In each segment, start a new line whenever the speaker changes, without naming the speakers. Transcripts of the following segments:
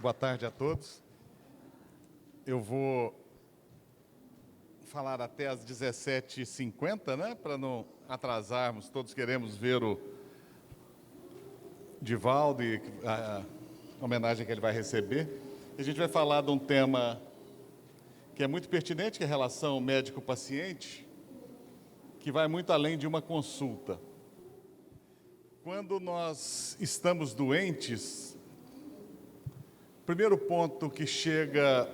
Boa tarde a todos. Eu vou falar até às 17h50, né? Para não atrasarmos. Todos queremos ver o Divaldo e a homenagem que ele vai receber. A gente vai falar de um tema que é muito pertinente, que é a relação médico-paciente, que vai muito além de uma consulta. Quando nós estamos doentes, o primeiro ponto que chega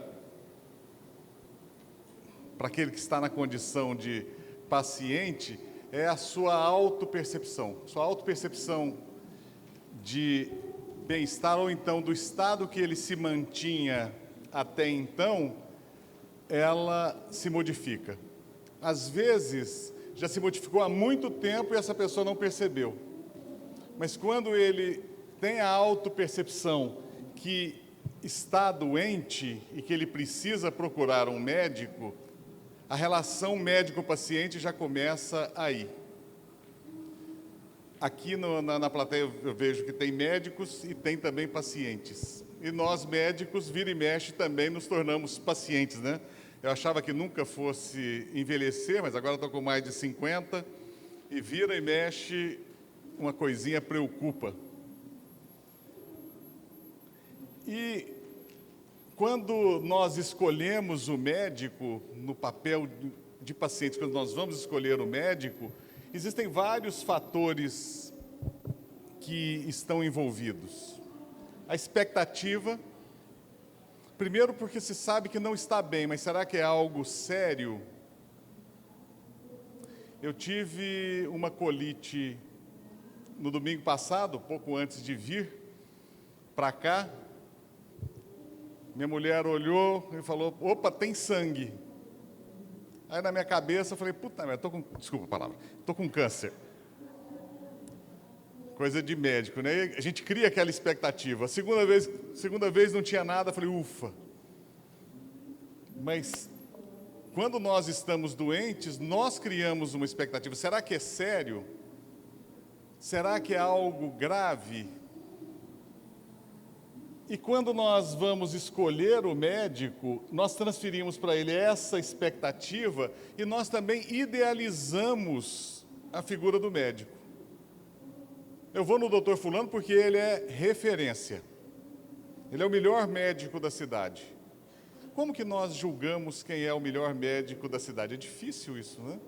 para aquele que está na condição de paciente é a sua autopercepção. Sua autopercepção de bem-estar, ou então do estado que ele se mantinha até então, ela se modifica. Às vezes, já se modificou há muito tempo e essa pessoa não percebeu. Mas quando ele tem a autopercepção que está doente e que ele precisa procurar um médico, a relação médico-paciente já começa aí. Aqui na plateia eu vejo que tem médicos e tem também pacientes. E nós, médicos, vira e mexe, também nos tornamos pacientes, né? Eu achava que nunca fosse envelhecer, mas agora estou com mais de 50, e vira e mexe, uma coisinha preocupa. E quando nós escolhemos o médico, no papel de paciente, quando nós vamos escolher o médico, existem vários fatores que estão envolvidos. A expectativa, primeiro porque se sabe que não está bem, mas será que é algo sério? Eu tive uma colite no domingo passado, pouco antes de vir para cá. Minha mulher olhou e falou: opa, tem sangue. Aí na minha cabeça eu falei: puta merda, desculpa a palavra, estou com câncer. Coisa de médico, né? A gente cria aquela expectativa. Segunda vez não tinha nada, eu falei: ufa. Mas quando nós estamos doentes, nós criamos uma expectativa. Será que é sério? Será que é algo grave? E quando nós vamos escolher o médico, nós transferimos para ele essa expectativa e nós também idealizamos a figura do médico. Eu vou no doutor fulano porque ele é referência. Ele é o melhor médico da cidade. Como que nós julgamos quem é o melhor médico da cidade? É difícil isso, né?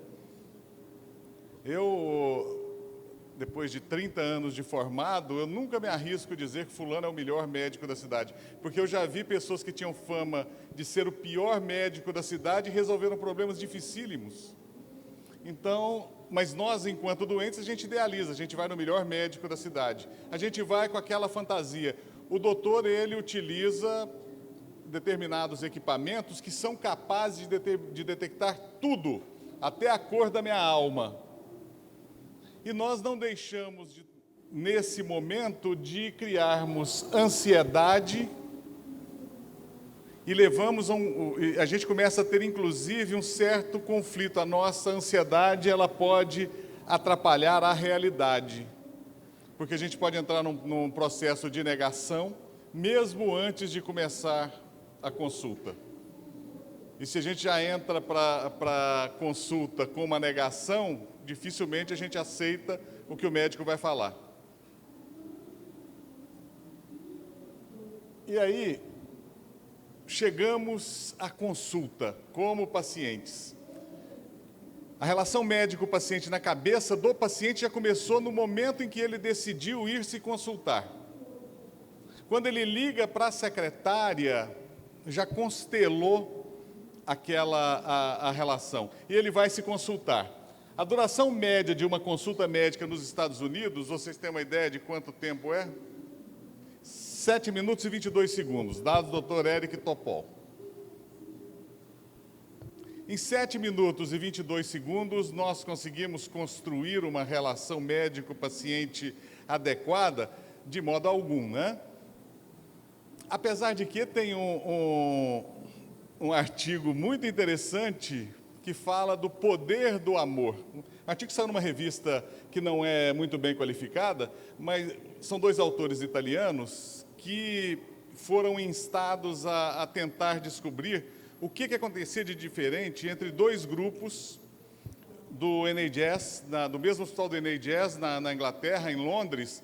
Depois de 30 anos de formado, eu nunca me arrisco a dizer que fulano é o melhor médico da cidade, porque eu já vi pessoas que tinham fama de ser o pior médico da cidade e resolveram problemas dificílimos. Então, mas nós, enquanto doentes, a gente idealiza, a gente vai no melhor médico da cidade. A gente vai com aquela fantasia. O doutor, ele utiliza determinados equipamentos que são capazes de detectar tudo, até a cor da minha alma. E nós não deixamos, nesse momento, de criarmos ansiedade e a gente começa a ter, inclusive, um certo conflito. A nossa ansiedade, ela pode atrapalhar a realidade, porque a gente pode entrar num processo de negação, mesmo antes de começar a consulta. E se a gente já entra para a consulta com uma negação, dificilmente a gente aceita o que o médico vai falar. E aí, chegamos à consulta como pacientes. A relação médico-paciente na cabeça do paciente já começou no momento em que ele decidiu ir se consultar. Quando ele liga para a secretária, já constelou a relação, e ele vai se consultar. A duração média de uma consulta médica nos Estados Unidos, vocês têm uma ideia de quanto tempo é? 7 minutos e 22 segundos, dados do Dr. Eric Topol. Em 7 minutos e 22 segundos, nós conseguimos construir uma relação médico-paciente adequada? De modo algum, né? Apesar de que tem um artigo muito interessante que fala do poder do amor. Um artigo que saiu numa revista que não é muito bem qualificada, mas são dois autores italianos que foram instados a tentar descobrir o que acontecia de diferente entre dois grupos do NHS, do mesmo hospital do NHS, na Inglaterra, em Londres.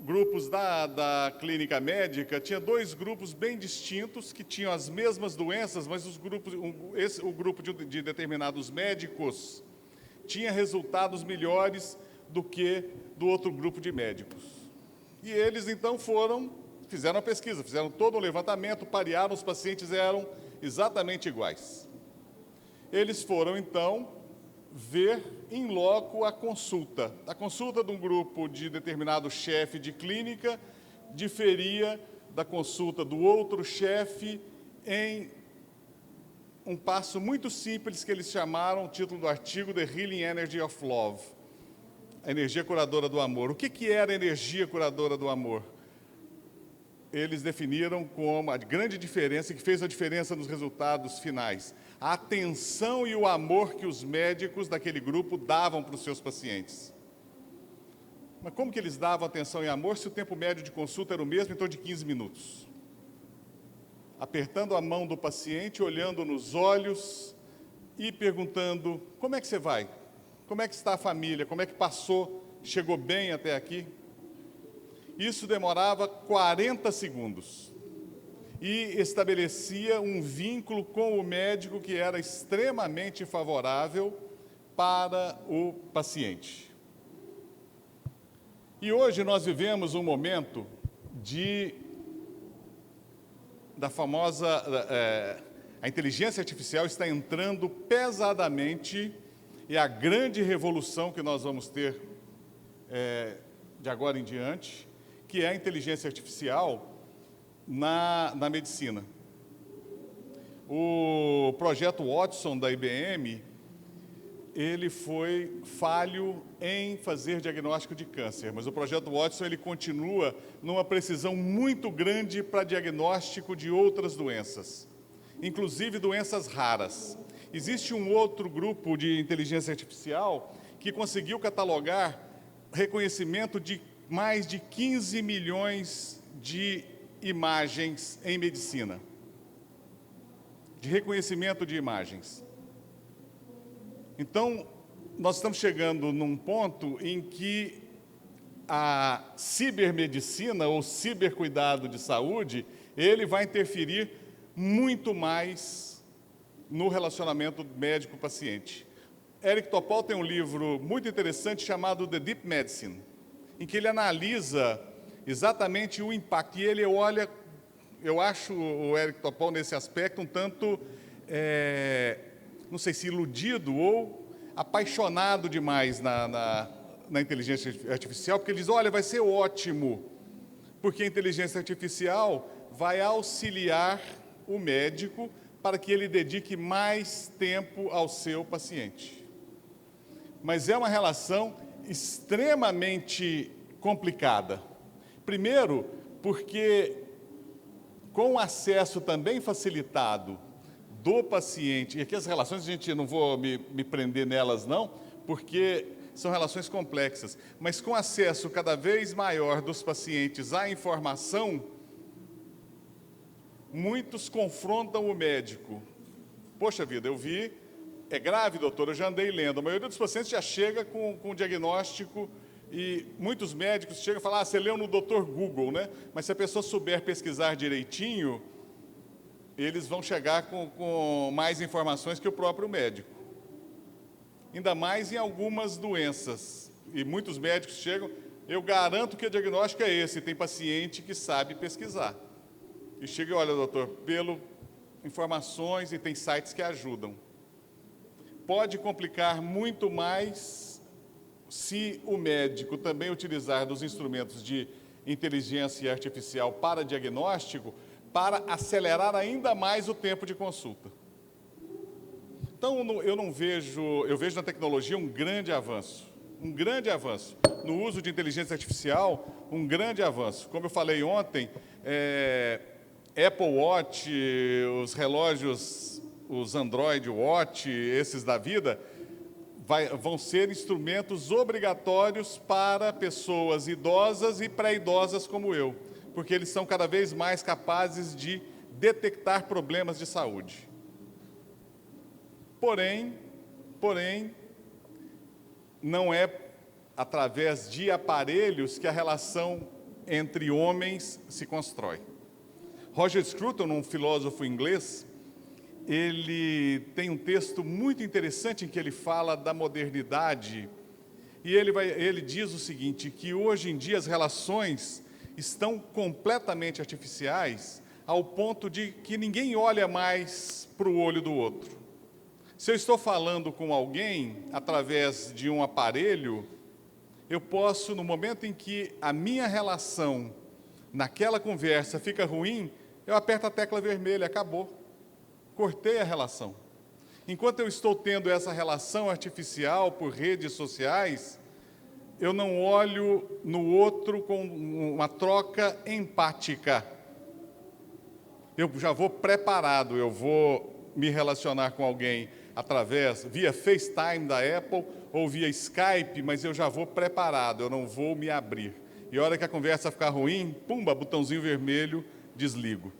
Grupos da clínica médica, tinha dois grupos bem distintos, que tinham as mesmas doenças, mas o grupo de determinados médicos tinha resultados melhores do que do outro grupo de médicos. E eles, então, fizeram a pesquisa, fizeram todo o levantamento, parearam, os pacientes eram exatamente iguais. Eles foram, então, ver em loco a consulta. A consulta de um grupo de determinado chefe de clínica diferia da consulta do outro chefe em um passo muito simples que eles chamaram, o título do artigo, The Healing Energy of Love, a energia curadora do amor. O que era a energia curadora do amor? Eles definiram como a grande diferença, que fez a diferença nos resultados finais, a atenção e o amor que os médicos daquele grupo davam para os seus pacientes. Mas como que eles davam atenção e amor se o tempo médio de consulta era o mesmo, em torno de 15 minutos? Apertando a mão do paciente, olhando nos olhos e perguntando: como é que você vai? Como é que está a família? Como é que passou? Chegou bem até aqui? Isso demorava 40 segundos e estabelecia um vínculo com o médico que era extremamente favorável para o paciente. E hoje nós vivemos um momento da famosa... a inteligência artificial está entrando pesadamente, e a grande revolução que nós vamos ter de agora em diante, que é a inteligência artificial na medicina. O projeto Watson da IBM, ele foi falho em fazer diagnóstico de câncer, mas o projeto Watson ele continua numa precisão muito grande para diagnóstico de outras doenças, inclusive doenças raras. Existe um outro grupo de inteligência artificial que conseguiu catalogar reconhecimento de mais de 15 milhões de imagens em medicina, de reconhecimento de imagens. Então, nós estamos chegando num ponto em que a cibermedicina, ou cibercuidado de saúde, ele vai interferir muito mais no relacionamento médico-paciente. Eric Topol tem um livro muito interessante chamado The Deep Medicine, em que ele analisa exatamente o impacto. E ele olha, eu acho o Eric Topol nesse aspecto um tanto, não sei se iludido ou apaixonado demais na inteligência artificial, porque ele diz: olha, vai ser ótimo, porque a inteligência artificial vai auxiliar o médico para que ele dedique mais tempo ao seu paciente. Mas é uma relação extremamente complicada. Primeiro, porque com o acesso também facilitado do paciente, e aqui as relações, a gente não vou me prender nelas não, porque são relações complexas, mas com acesso cada vez maior dos pacientes à informação, muitos confrontam o médico. Poxa vida, eu vi, é grave, doutor, eu já andei lendo. A maioria dos pacientes já chega com o diagnóstico, e muitos médicos chegam e falam: você leu no Dr. Google, né? Mas se a pessoa souber pesquisar direitinho, eles vão chegar com mais informações que o próprio médico. Ainda mais em algumas doenças. E muitos médicos chegam: eu garanto que o diagnóstico é esse. Tem paciente que sabe pesquisar. E chega e: olha, doutor, pelo informações, e tem sites que ajudam. Pode complicar muito mais se o médico também utilizar dos instrumentos de inteligência artificial para diagnóstico, para acelerar ainda mais o tempo de consulta. Então, eu vejo na tecnologia um grande avanço, no uso de inteligência artificial, um grande avanço. Como eu falei ontem, Apple Watch, os relógios, os Android Watch, esses da vida, vão ser instrumentos obrigatórios para pessoas idosas e pré-idosas como eu, porque eles são cada vez mais capazes de detectar problemas de saúde. Porém, não é através de aparelhos que a relação entre homens se constrói. Roger Scruton, um filósofo inglês, ele tem um texto muito interessante em que ele fala da modernidade, e ele diz o seguinte, que hoje em dia as relações estão completamente artificiais, ao ponto de que ninguém olha mais para o olho do outro. Se eu estou falando com alguém através de um aparelho, eu posso, no momento em que a minha relação naquela conversa fica ruim, eu aperto a tecla vermelha, acabou. Cortei a relação. Enquanto eu estou tendo essa relação artificial por redes sociais, eu não olho no outro com uma troca empática. Eu já vou preparado, eu vou me relacionar com alguém via FaceTime da Apple ou via Skype, mas eu já vou preparado, eu não vou me abrir. E a hora que a conversa ficar ruim, pumba, botãozinho vermelho, desligo.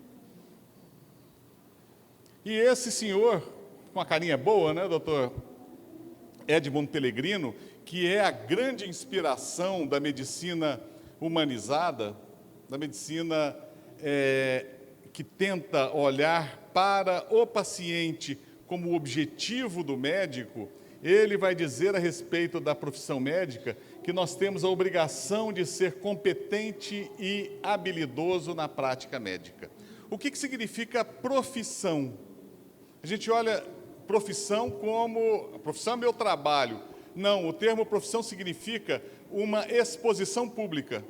E esse senhor, com a carinha boa, né, doutor Edmund Pellegrino, que é a grande inspiração da medicina humanizada, da medicina que tenta olhar para o paciente como objetivo do médico, ele vai dizer a respeito da profissão médica que nós temos a obrigação de ser competente e habilidoso na prática médica. O que significa profissão? A gente olha profissão como... profissão é meu trabalho. Não, o termo profissão significa uma exposição pública.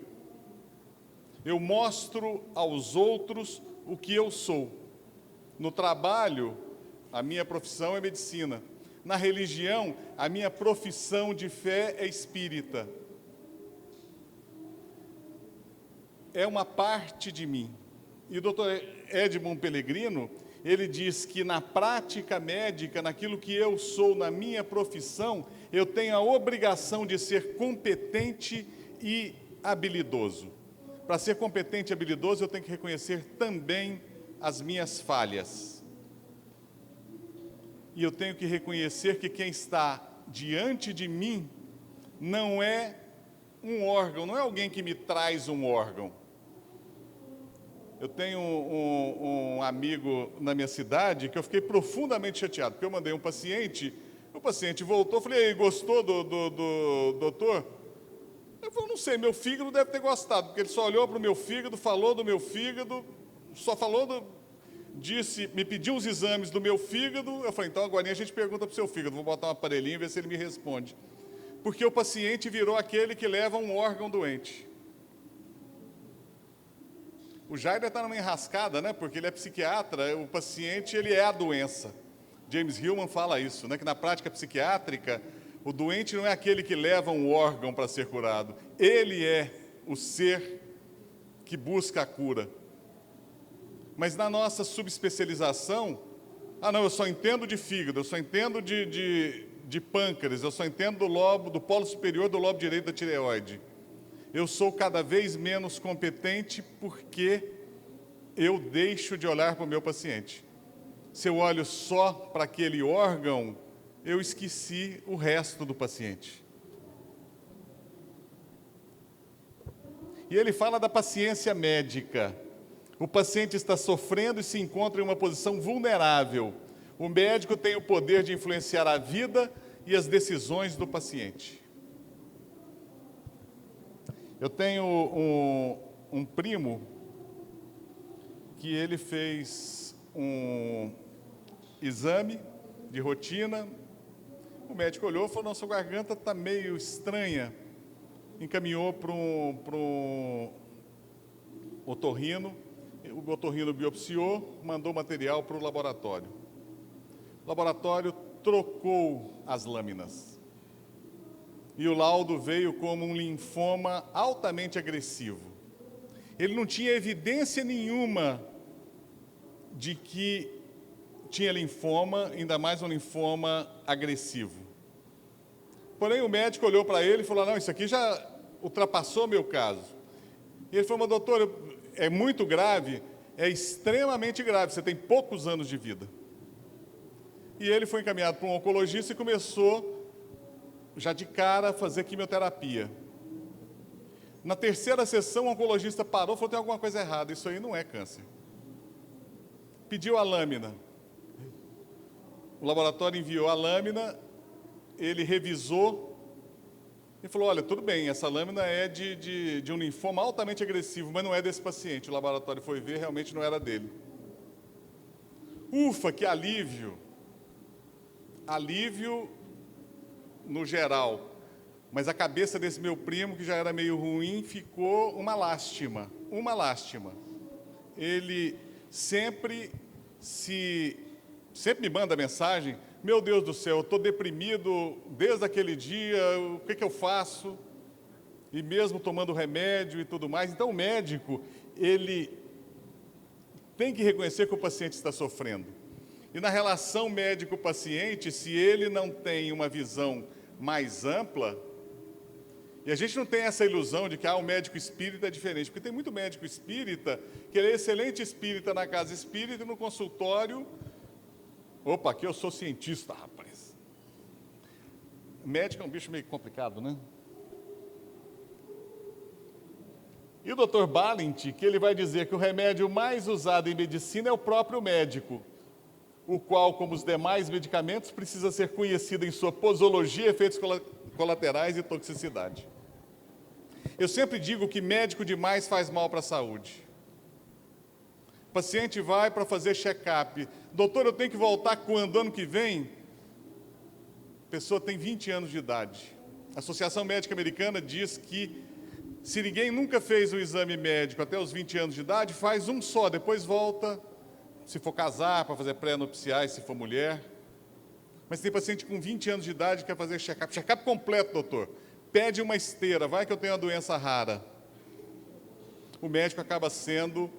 Eu mostro aos outros o que eu sou. No trabalho, a minha profissão é medicina. Na religião, a minha profissão de fé é espírita. É uma parte de mim. E o doutor Edmund Pellegrino, ele diz que na prática médica, naquilo que eu sou, na minha profissão, eu tenho a obrigação de ser competente e habilidoso. Para ser competente e habilidoso, eu tenho que reconhecer também as minhas falhas. E eu tenho que reconhecer que quem está diante de mim não é um órgão, não é alguém que me traz um órgão. Eu tenho um amigo na minha cidade que eu fiquei profundamente chateado, porque eu mandei um paciente, o paciente voltou, falei, ei, gostou do doutor? Eu falei, não sei, meu fígado deve ter gostado, porque ele só olhou para o meu fígado, falou do meu fígado, só falou me pediu os exames do meu fígado. Eu falei, então agora a gente pergunta para o seu fígado, vou botar um aparelhinho e ver se ele me responde. Porque o paciente virou aquele que leva um órgão doente. O Jair está numa enrascada, né? Porque ele é psiquiatra, o paciente ele é a doença. James Hillman fala isso, né? Que na prática psiquiátrica, o doente não é aquele que leva um órgão para ser curado, ele é o ser que busca a cura. Mas na nossa subespecialização, não, eu só entendo de fígado, eu só entendo de pâncreas, eu só entendo do polo superior do lobo direito da tireoide. Eu sou cada vez menos competente porque eu deixo de olhar para o meu paciente. Se eu olho só para aquele órgão, eu esqueci o resto do paciente. E ele fala da paciência médica. O paciente está sofrendo e se encontra em uma posição vulnerável. O médico tem o poder de influenciar a vida e as decisões do paciente. Eu tenho um primo que ele fez um exame de rotina. O médico olhou e falou, não, sua garganta está meio estranha. Encaminhou para um otorrino. O otorrino biopsiou, mandou material para o laboratório. O laboratório trocou as lâminas. E o laudo veio como um linfoma altamente agressivo. Ele não tinha evidência nenhuma de que tinha linfoma, ainda mais um linfoma agressivo. Porém, o médico olhou para ele e falou, não, isso aqui já ultrapassou meu caso. E ele falou, mas doutor, é muito grave, é extremamente grave, você tem poucos anos de vida. E ele foi encaminhado para um oncologista e começou, já de cara, a fazer quimioterapia. Na terceira sessão, o oncologista parou e falou: tem alguma coisa errada, isso aí não é câncer. Pediu a lâmina. O laboratório enviou a lâmina, ele revisou e falou: olha, tudo bem, essa lâmina é de um linfoma altamente agressivo, mas não é desse paciente. O laboratório foi ver, realmente não era dele. Ufa, que alívio! Alívio no geral. Mas a cabeça desse meu primo, que já era meio ruim, ficou uma lástima. Uma lástima. Ele sempre me manda mensagem: meu Deus do céu, eu estou deprimido desde aquele dia, o que eu faço? E mesmo tomando remédio e tudo mais. Então o médico, ele tem que reconhecer que o paciente está sofrendo. E na relação médico-paciente, se ele não tem uma visão mais ampla, e a gente não tem essa ilusão de que o médico espírita é diferente, porque tem muito médico espírita que ele é excelente espírita na casa espírita e no consultório. Opa, aqui eu sou cientista, rapaz. Médico é um bicho meio complicado, né? E o Dr. Balint, que ele vai dizer que o remédio mais usado em medicina é o próprio médico, o qual, como os demais medicamentos, precisa ser conhecido em sua posologia, efeitos colaterais e toxicidade. Eu sempre digo que médico demais faz mal para a saúde. O paciente vai para fazer check-up. Doutor, eu tenho que voltar quando? Ano que vem? A pessoa tem 20 anos de idade. A Associação Médica Americana diz que se ninguém nunca fez o exame médico até os 20 anos de idade, faz um só, depois volta, se for casar, para fazer pré-nupciais, se for mulher. Mas tem paciente com 20 anos de idade que quer fazer check-up. Check-up completo, doutor. Pede uma esteira, vai que eu tenho uma doença rara. O médico acaba sendo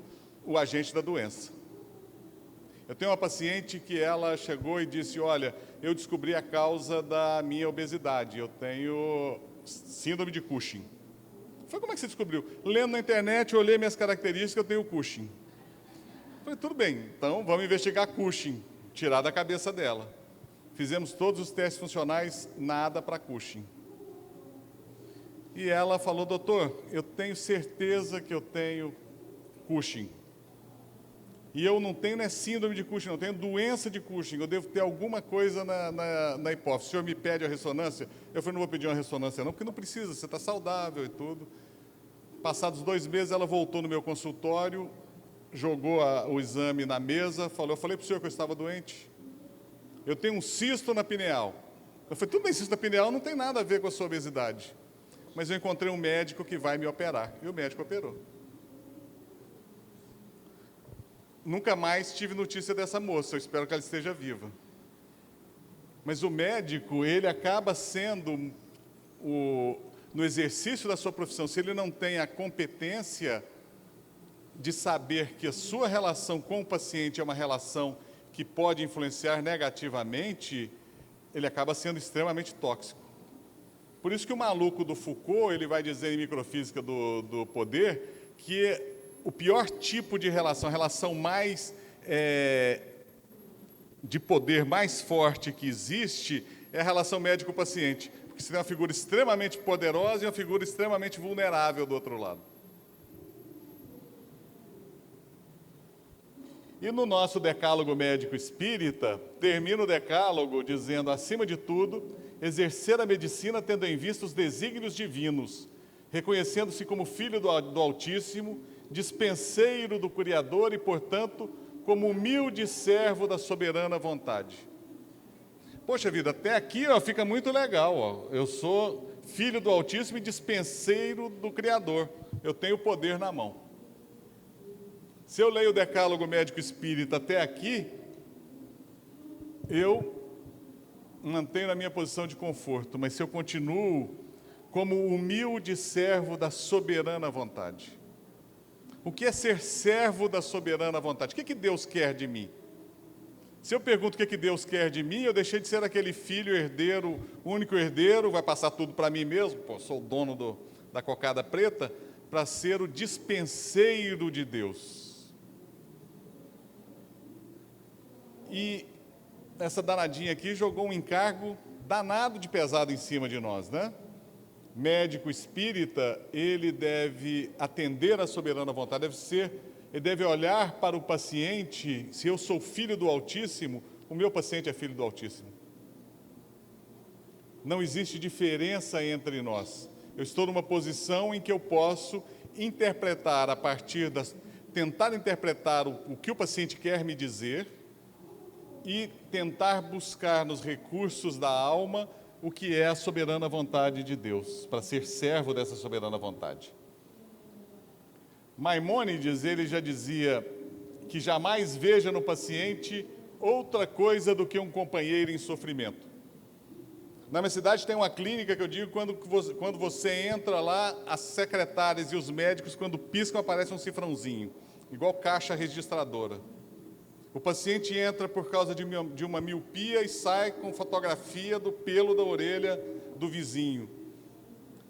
o agente da doença. Eu tenho uma paciente que ela chegou e disse: olha, eu descobri a causa da minha obesidade, eu tenho síndrome de Cushing. Eu falei: como é que você descobriu? Lendo na internet, eu olhei minhas características, eu tenho Cushing. Eu falei: tudo bem, então vamos investigar Cushing, tirar da cabeça dela. Fizemos todos os testes funcionais, nada para Cushing. E ela falou: doutor, eu tenho certeza que eu tenho Cushing. E eu não tenho síndrome de Cushing, não, eu tenho doença de Cushing, eu devo ter alguma coisa na hipófise. O senhor me pede a ressonância? Eu falei: não vou pedir uma ressonância não, porque não precisa, você está saudável e tudo. Passados 2 meses, ela voltou no meu consultório, jogou o exame na mesa, falou: eu falei para o senhor que eu estava doente. Eu tenho um cisto na pineal. Eu falei: tudo bem, cisto na pineal não tem nada a ver com a sua obesidade. Mas eu encontrei um médico que vai me operar. E o médico operou. Nunca mais tive notícia dessa moça, eu espero que ela esteja viva. Mas o médico, ele acaba sendo, no exercício da sua profissão, se ele não tem a competência de saber que a sua relação com o paciente é uma relação que pode influenciar negativamente, ele acaba sendo extremamente tóxico. Por isso que o maluco do Foucault, ele vai dizer em Microfísica do Poder, que o pior tipo de relação, a relação mais de poder mais forte que existe, é a relação médico-paciente. Porque você tem uma figura extremamente poderosa e uma figura extremamente vulnerável do outro lado. E no nosso decálogo médico espírita, termina o decálogo dizendo: acima de tudo, exercer a medicina tendo em vista os desígnios divinos, reconhecendo-se como filho do Altíssimo, dispenseiro do Criador e, portanto, como humilde servo da soberana vontade. Poxa vida, até aqui fica muito legal. Ó. Eu sou filho do Altíssimo e dispenseiro do Criador. Eu tenho o poder na mão. Se eu leio o Decálogo Médico Espírita até aqui, eu mantenho na minha posição de conforto, mas se eu continuo como humilde servo da soberana vontade. O que é ser servo da soberana vontade? O que Deus quer de mim? Se eu pergunto o que Deus quer de mim, eu deixei de ser aquele filho herdeiro, único herdeiro, vai passar tudo para mim mesmo, sou o dono da cocada preta, para ser o dispenseiro de Deus. E essa danadinha aqui jogou um encargo danado de pesado em cima de nós, né? Médico espírita, ele deve atender à soberana vontade, ele deve olhar para o paciente. Se eu sou filho do Altíssimo, o meu paciente é filho do Altíssimo. Não existe diferença entre nós. Eu estou numa posição em que eu posso interpretar tentar interpretar o que o paciente quer me dizer e tentar buscar nos recursos da alma o que é a soberana vontade de Deus, para ser servo dessa soberana vontade. Maimônides, ele já dizia que jamais veja no paciente outra coisa do que um companheiro em sofrimento. Na minha cidade tem uma clínica que eu digo, quando você entra lá, as secretárias e os médicos, quando piscam, aparece um cifrãozinho, igual caixa registradora. O paciente entra por causa de uma miopia e sai com fotografia do pelo da orelha do vizinho.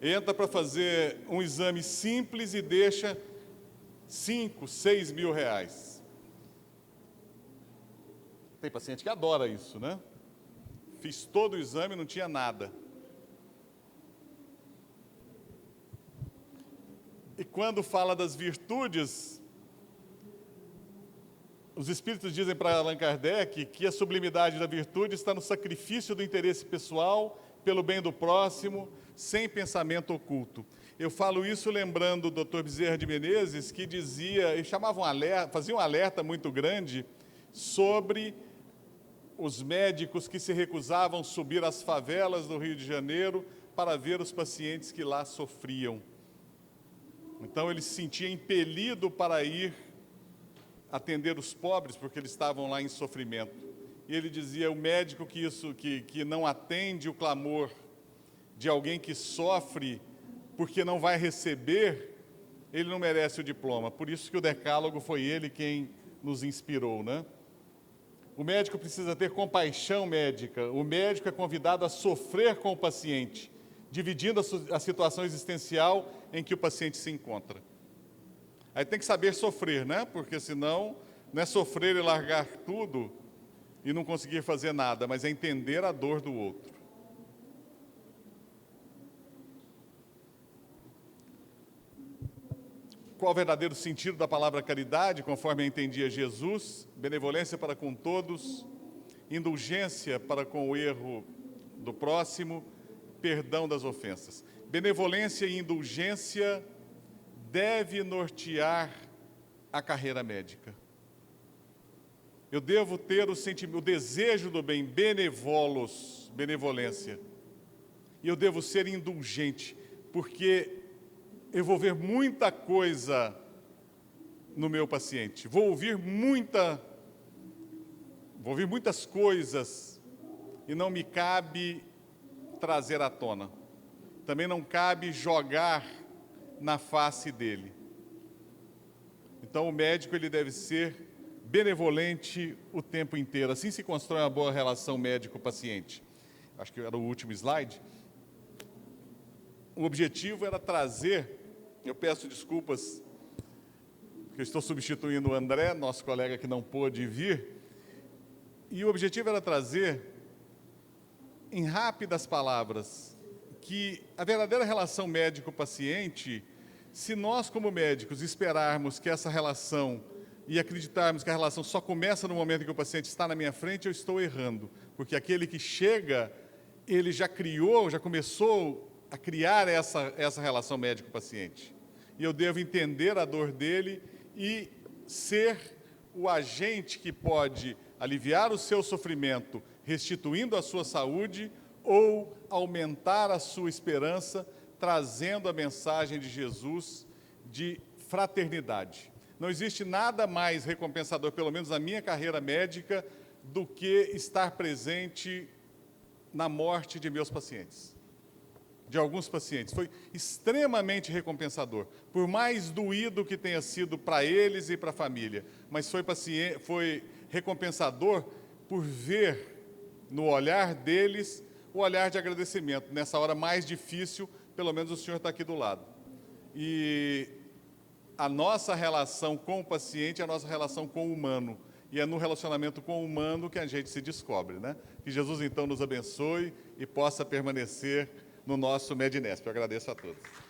Entra para fazer um exame simples e deixa 5, 6 mil reais. Tem paciente que adora isso, né? Fiz todo o exame, não tinha nada. E quando fala das virtudes, os Espíritos dizem para Allan Kardec que a sublimidade da virtude está no sacrifício do interesse pessoal pelo bem do próximo, sem pensamento oculto. Eu falo isso lembrando o Dr. Bezerra de Menezes, que dizia, e fazia um alerta muito grande sobre os médicos que se recusavam a subir às favelas do Rio de Janeiro para ver os pacientes que lá sofriam. Então ele se sentia impelido para ir atender os pobres, porque eles estavam lá em sofrimento. E ele dizia, o médico que não atende o clamor de alguém que sofre porque não vai receber, ele não merece o diploma. Por isso que o decálogo foi ele quem nos inspirou, né? O médico precisa ter compaixão médica. O médico é convidado a sofrer com o paciente, dividindo a situação existencial em que o paciente se encontra. Aí tem que saber sofrer, né? Porque senão não é sofrer e largar tudo e não conseguir fazer nada, mas é entender a dor do outro. Qual o verdadeiro sentido da palavra caridade, conforme entendia Jesus? Benevolência para com todos, indulgência para com o erro do próximo, perdão das ofensas. Benevolência e indulgência deve nortear a carreira médica. Eu devo ter o desejo do bem, benevolência. E eu devo ser indulgente, porque eu vou ver muita coisa no meu paciente. Vou ouvir muitas coisas e não me cabe trazer à tona. Também não cabe jogar na face dele. Então o médico ele deve ser benevolente o tempo inteiro. Assim se constrói uma boa relação médico-paciente. Acho que era o último slide. O objetivo era trazer, eu peço desculpas, porque eu estou substituindo o André, nosso colega que não pôde vir, e o objetivo era trazer, em rápidas palavras, que a verdadeira relação médico-paciente, se nós como médicos esperarmos que essa relação e acreditarmos que a relação só começa no momento em que o paciente está na minha frente, eu estou errando, porque aquele que chega, ele já começou a criar essa relação médico-paciente. E eu devo entender a dor dele e ser o agente que pode aliviar o seu sofrimento, restituindo a sua saúde, ou aumentar a sua esperança, trazendo a mensagem de Jesus de fraternidade. Não existe nada mais recompensador, pelo menos na minha carreira médica, do que estar presente na morte de meus pacientes. De alguns pacientes. Foi extremamente recompensador. Por mais doído que tenha sido para eles e para a família, mas foi recompensador por ver no olhar deles o olhar de agradecimento. Nessa hora mais difícil, pelo menos o senhor está aqui do lado. e a nossa relação com o paciente é a nossa relação com o humano. E é no relacionamento com o humano que a gente se descobre, né? Que Jesus, então, nos abençoe e possa permanecer no nosso Medinesp. Eu agradeço a todos.